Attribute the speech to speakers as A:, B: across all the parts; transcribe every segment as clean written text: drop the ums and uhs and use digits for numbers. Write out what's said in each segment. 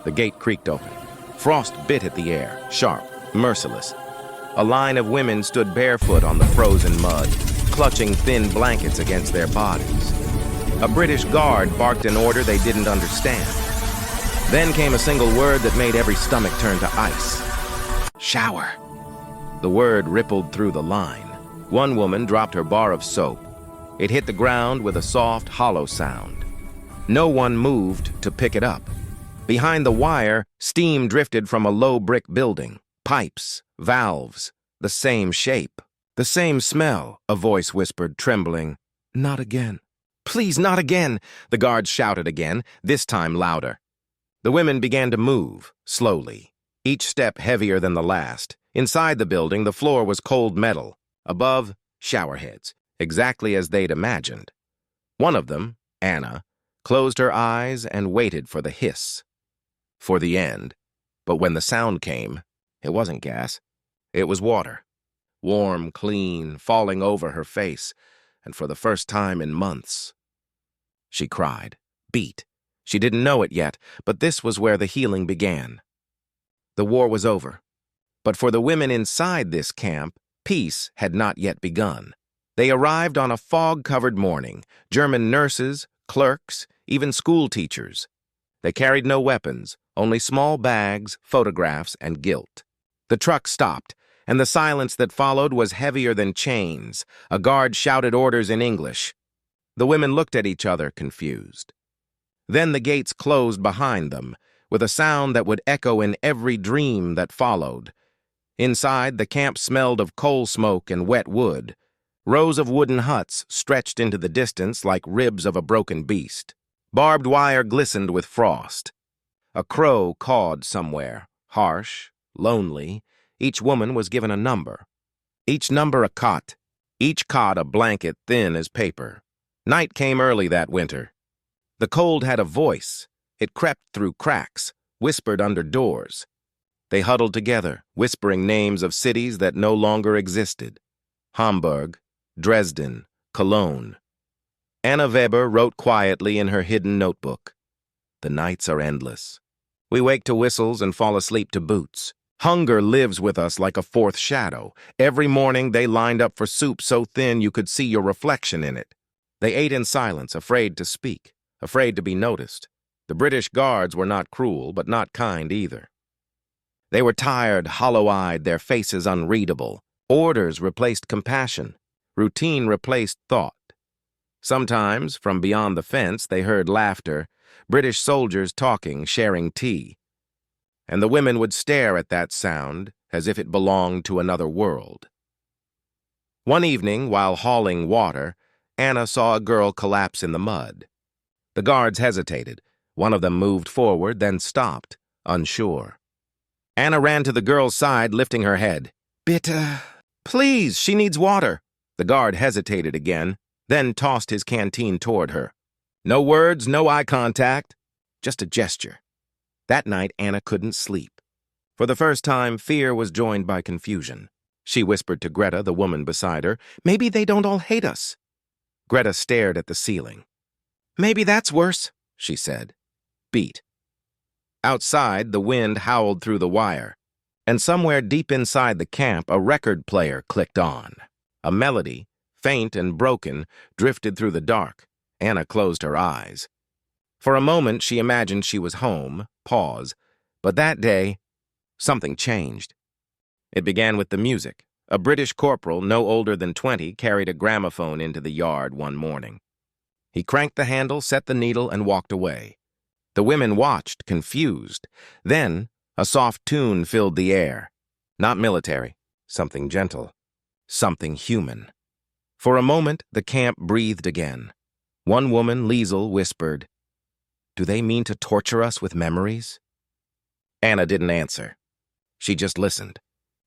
A: The gate creaked open. Frost bit at the air, sharp, merciless. A line of women stood barefoot on the frozen mud, clutching thin blankets against their bodies. A British guard barked an order they didn't understand. Then came a single word that made every stomach turn to ice. Shower. The word rippled through the line. One woman dropped her bar of soap. It hit the ground with a soft, hollow sound. No one moved to pick it up. Behind the wire, steam drifted from a low brick building. Pipes, valves, the same shape. The same smell, a voice whispered, trembling. Not again. Please, not again, the guards shouted again, this time louder. The women began to move, slowly, each step heavier than the last. Inside the building, the floor was cold metal. Above, showerheads, exactly as they'd imagined. One of them, Anna, closed her eyes and waited for the hiss. For the end. But when the sound came, it wasn't gas. It was water. Warm, clean, falling over her face, and for the first time in months. She cried, beat. She didn't know it yet, but this was where the healing began. The war was over. But for the women inside this camp, peace had not yet begun. They arrived on a fog-covered morning, German nurses, clerks, even school teachers. They carried no weapons, only small bags, photographs, and guilt. The truck stopped, and the silence that followed was heavier than chains. A guard shouted orders in English. The women looked at each other, confused. Then the gates closed behind them, with a sound that would echo in every dream that followed. Inside, the camp smelled of coal smoke and wet wood. Rows of wooden huts stretched into the distance like ribs of a broken beast. Barbed wire glistened with frost. A crow cawed somewhere, harsh, lonely. Each woman was given a number. Each number a cot. Each cot a blanket thin as paper. Night came early that winter. The cold had a voice. It crept through cracks, whispered under doors. They huddled together, whispering names of cities that no longer existed. Hamburg, Dresden, Cologne. Anna Weber wrote quietly in her hidden notebook. The nights are endless. We wake to whistles and fall asleep to boots. Hunger lives with us like a fourth shadow. Every morning they lined up for soup so thin you could see your reflection in it. They ate in silence, afraid to speak, afraid to be noticed. The British guards were not cruel, but not kind either. They were tired, hollow-eyed, their faces unreadable. Orders replaced compassion. Routine replaced thought. Sometimes, from beyond the fence, they heard laughter, British soldiers talking, sharing tea. And the women would stare at that sound as if it belonged to another world. One evening, while hauling water, Anna saw a girl collapse in the mud. The guards hesitated. One of them moved forward, then stopped, unsure. Anna ran to the girl's side, lifting her head. Bitte, please, she needs water. The guard hesitated again, then tossed his canteen toward her. No words, no eye contact, just a gesture. That night, Anna couldn't sleep. For the first time, fear was joined by confusion. She whispered to Greta, the woman beside her, maybe they don't all hate us. Greta stared at the ceiling. Maybe that's worse, she said. Beat. Outside, the wind howled through the wire, and somewhere deep inside the camp, a record player clicked on. A melody, faint and broken, drifted through the dark. Anna closed her eyes. For a moment, she imagined she was home, pause, but that day, something changed. It began with the music. A British corporal, no older than 20, carried a gramophone into the yard one morning. He cranked the handle, set the needle, and walked away. The women watched, confused. Then, a soft tune filled the air. Not military, something gentle, something human. For a moment, the camp breathed again. One woman, Liesel, whispered, "Do they mean to torture us with memories?" Anna didn't answer. She just listened.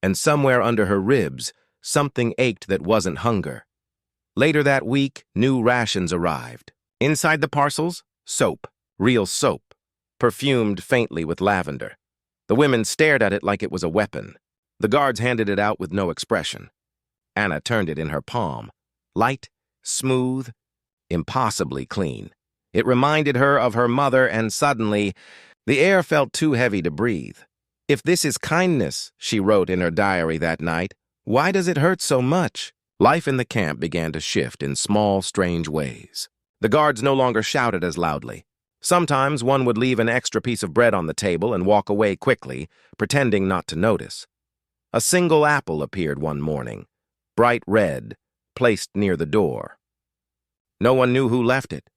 A: And somewhere under her ribs, something ached that wasn't hunger. Later that week, new rations arrived. Inside the parcels, soap, real soap, perfumed faintly with lavender. The women stared at it like it was a weapon. The guards handed it out with no expression. Anna turned it in her palm. Light, smooth, impossibly clean. It reminded her of her mother, and suddenly, The air felt too heavy to breathe. "If this is kindness," she wrote in her diary that night, "why does it hurt so much?" Life in the camp began to shift in small, strange ways. The guards no longer shouted as loudly. Sometimes one would leave an extra piece of bread on the table and walk away quickly, pretending not to notice. A single apple appeared one morning, bright red, placed near the door. No one knew who left it.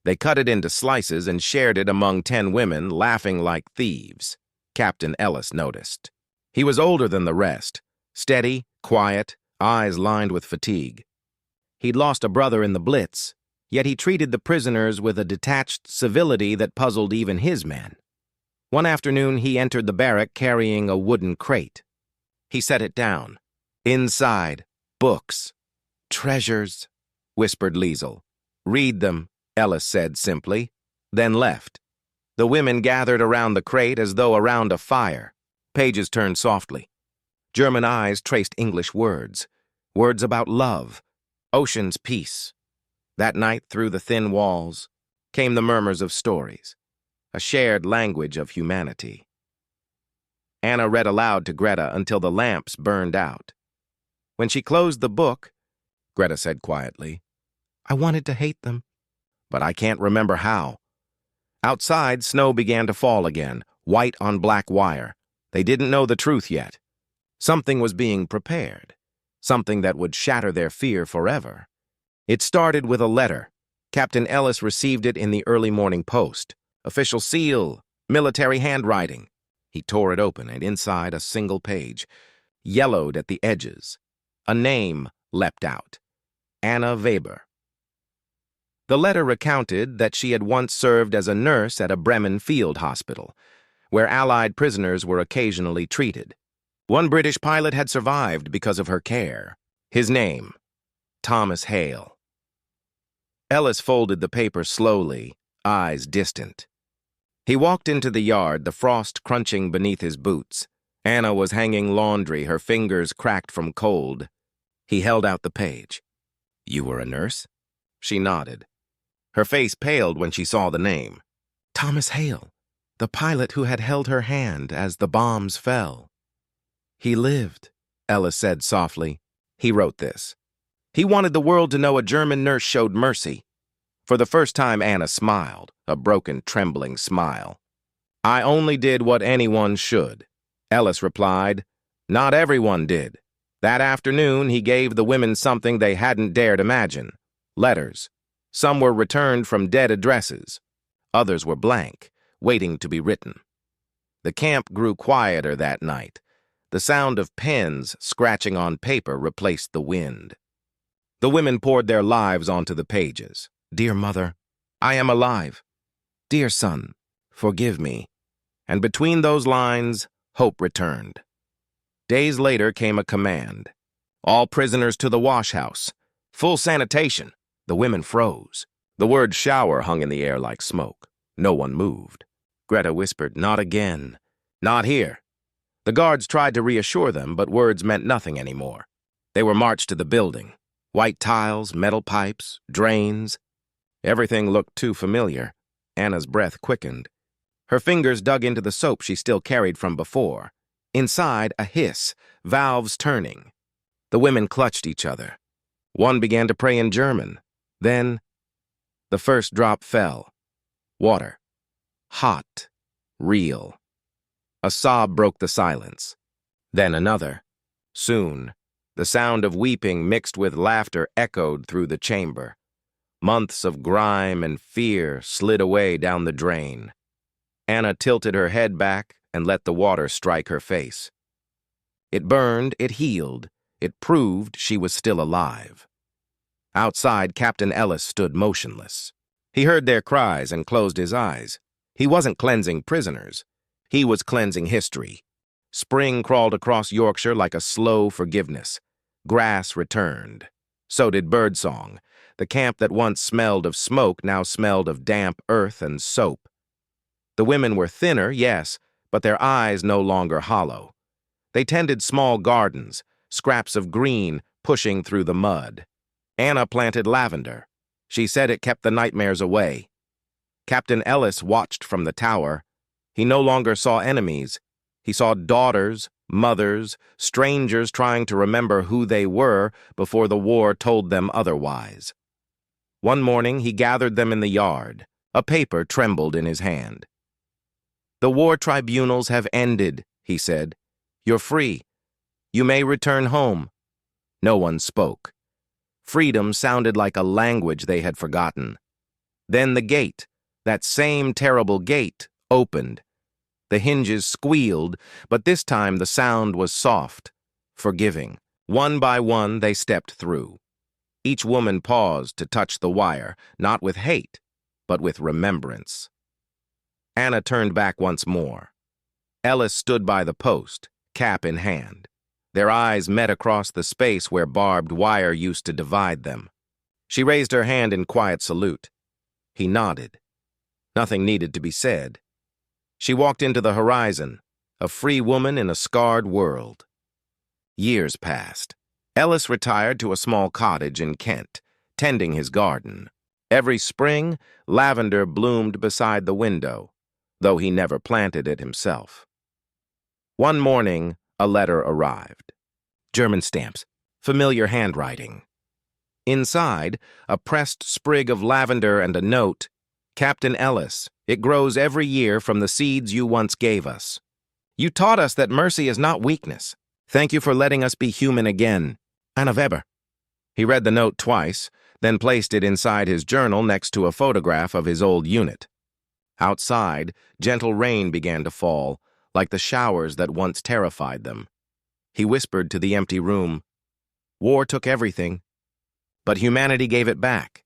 A: They cut it into slices and shared it among 10 women, laughing like thieves. Captain Ellis noticed. He was older than the rest, steady, quiet, eyes lined with fatigue. He'd lost a brother in the Blitz, yet he treated the prisoners with a detached civility that puzzled even his men. One afternoon, he entered the barrack carrying a wooden crate. He set it down. "Inside, books. Treasures," whispered Liesel. "Read them," Ellis said simply, then left. The women gathered around the crate as though around a fire. Pages turned softly. German eyes traced English words. Words about love, ocean's peace. That night, through the thin walls, came the murmurs of stories, a shared language of humanity. Anna read aloud to Greta until the lamps burned out. When she closed the book, Greta said quietly, "I wanted to hate them, but I can't remember how." Outside, snow began to fall again, white on black wire. They didn't know the truth yet. Something was being prepared, something that would shatter their fear forever. It started with a letter. Captain Ellis received it in the early morning post. Official seal, military handwriting. He tore it open, and inside a single page, yellowed at the edges. A name leapt out. Anna Weber. The letter recounted that she had once served as a nurse at a Bremen field hospital, where Allied prisoners were occasionally treated. One British pilot had survived because of her care. His name, Thomas Hale. Ellis folded the paper slowly, eyes distant. He walked into the yard, the frost crunching beneath his boots. Anna was hanging laundry, her fingers cracked from cold. He held out the page. "You were a nurse?" She nodded. Her face paled when she saw the name. Thomas Hale, the pilot who had held her hand as the bombs fell. "He lived," Ellis said softly. He wrote this. He wanted the world to know a German nurse showed mercy. For the first time, Anna smiled, a broken, trembling smile. "I only did what anyone should." Ellis replied, "Not everyone did." That afternoon, he gave the women something they hadn't dared imagine. Letters. Some were returned from dead addresses. Others were blank, waiting to be written. The camp grew quieter that night. The sound of pens scratching on paper replaced the wind. The women poured their lives onto the pages. "Dear mother, I am alive. Dear son, forgive me." And between those lines, hope returned. Days later came a command. "All prisoners to the wash house. Full sanitation." The women froze. The word shower hung in the air like smoke. No one moved. Greta whispered, "Not again. Not here." The guards tried to reassure them, but words meant nothing anymore. They were marched to the building. White tiles, metal pipes, drains. Everything looked too familiar. Anna's breath quickened. Her fingers dug into the soap she still carried from before. Inside, a hiss, valves turning. The women clutched each other. One began to pray in German. Then, the first drop fell. Water. Hot. Real. A sob broke the silence. Then another. Soon, the sound of weeping mixed with laughter echoed through the chamber. Months of grime and fear slid away down the drain. Anna tilted her head back and let the water strike her face. It burned, it healed, it proved she was still alive. Outside, Captain Ellis stood motionless. He heard their cries and closed his eyes. He wasn't cleansing prisoners. He was cleansing history. Spring crawled across Yorkshire like a slow forgiveness. Grass returned. So did birdsong. The camp that once smelled of smoke now smelled of damp earth and soap. The women were thinner, yes, but their eyes no longer hollow. They tended small gardens, scraps of green pushing through the mud. Anna planted lavender. She said it kept the nightmares away. Captain Ellis watched from the tower. He no longer saw enemies. He saw daughters, mothers, strangers trying to remember who they were before the war told them otherwise. One morning, he gathered them in the yard. A paper trembled in his hand. "The war tribunals have ended," he said. "You're free. You may return home." No one spoke. Freedom sounded like a language they had forgotten. Then the gate, that same terrible gate, opened. The hinges squealed, but this time the sound was soft, forgiving. One by one, they stepped through. Each woman paused to touch the wire, not with hate, but with remembrance. Anna turned back once more. Ellis stood by the post, cap in hand. Their eyes met across the space where barbed wire used to divide them. She raised her hand in quiet salute. He nodded. Nothing needed to be said. She walked into the horizon, a free woman in a scarred world. Years passed. Ellis retired to a small cottage in Kent, tending his garden. Every spring, lavender bloomed beside the window, though he never planted it himself. One morning, a letter arrived. German stamps, familiar handwriting. Inside, a pressed sprig of lavender and a note, "Captain Ellis, it grows every year from the seeds you once gave us. You taught us that mercy is not weakness. Thank you for letting us be human again. Anna Weber." He read the note twice, then placed it inside his journal next to a photograph of his old unit. Outside, gentle rain began to fall, like the showers that once terrified them. He whispered to the empty room, "War took everything, but humanity gave it back.